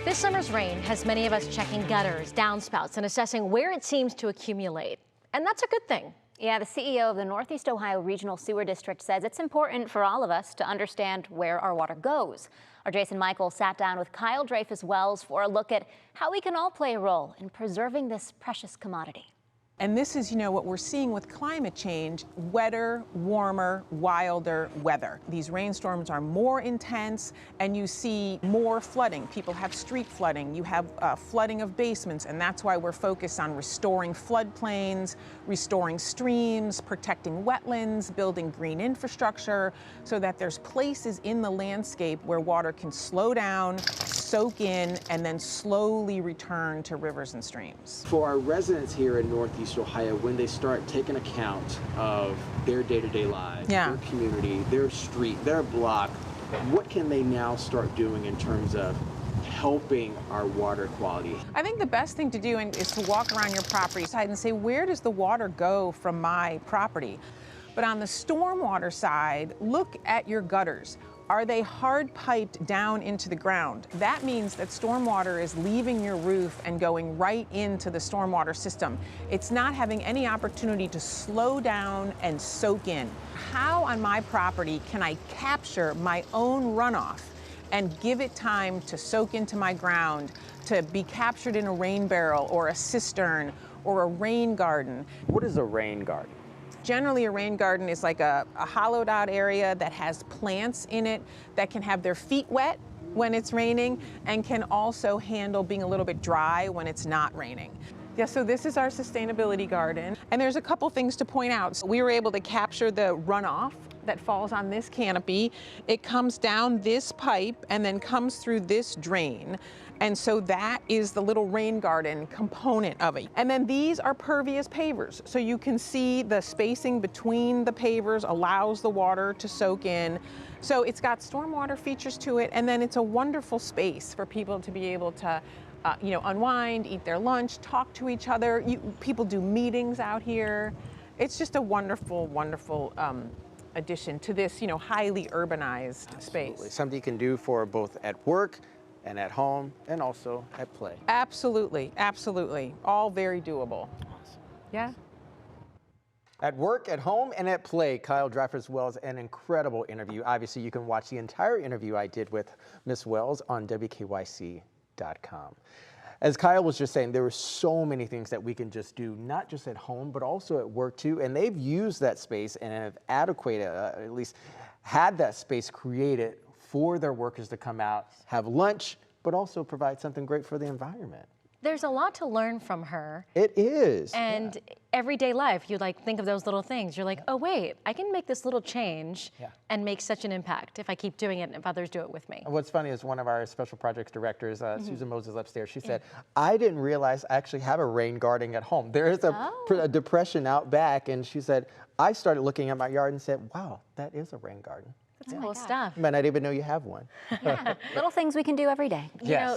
This summer's rain has many of us checking gutters, downspouts, and assessing where it seems to accumulate. And that's a good thing. Yeah, the CEO of the Northeast Ohio Regional Sewer District says it's important for all of us to understand where our water goes. Our Jason Michael sat down with Kyle Dreyfuss-Wells for a look at how we can all play a role in preserving this precious commodity. And this is, what we're seeing with climate change: wetter, warmer, wilder weather. These rainstorms are more intense, and you see more flooding. People have street flooding. You have flooding of basements, and that's why we're focused on restoring floodplains, restoring streams, protecting wetlands, building green infrastructure, so that there's places in the landscape where water can slow down, soak in, and then slowly return to rivers and streams. For our residents here in Northeast Ohio, when they start taking account of their day-to-day lives, their community, their street, their block, what can they now start doing in terms of helping our water quality? I think the best thing to do is to walk around your property side and say, where does the water go from my property? But on the stormwater side, look at your gutters. Are they hard piped down into the ground? That means that stormwater is leaving your roof and going right into the stormwater system. It's not having any opportunity to slow down and soak in. How on my property can I capture my own runoff and give it time to soak into my ground, to be captured in a rain barrel or a cistern or a rain garden? What is a rain garden? Generally, a rain garden is like a hollowed out area that has plants in it that can have their feet wet when it's raining and can also handle being a little bit dry when it's not raining. Yeah, so this is our sustainability garden. And there's a couple things to point out. So we were able to capture the runoff that falls on this canopy. It comes down this pipe and then comes through this drain. And so that is the little rain garden component of it. And then these are pervious pavers. So you can see the spacing between the pavers allows the water to soak in. So it's got stormwater features to it. And then it's a wonderful space for people to be able to unwind, eat their lunch, talk to each other. People do meetings out here. It's just a wonderful, wonderful addition to this, highly urbanized space. Something you can do for both at work and at home and also at play. Absolutely, absolutely. All very doable. Awesome. Yeah. At work, at home, and at play, Kyle Dreyfuss-Wells, an incredible interview. Obviously, you can watch the entire interview I did with Miss Wells on WKYC.com. As Kyle was just saying, there are so many things that we can just do, not just at home, but also at work too. And they've used that space and have at least had that space created for their workers to come out, have lunch, but also provide something great for the environment. There's a lot to learn from her. It is. And everyday life, you think of those little things. You're like, oh wait, I can make this little change and make such an impact if I keep doing it and if others do it with me. And what's funny is one of our special projects directors, Susan Moses upstairs, she said, I didn't realize I actually have a rain garden at home. There is a depression out back, and she said, I started looking at my yard and said, wow, that is a rain garden. That's cool stuff. You might not even know you have one. Yeah, little things we can do every day. Yes.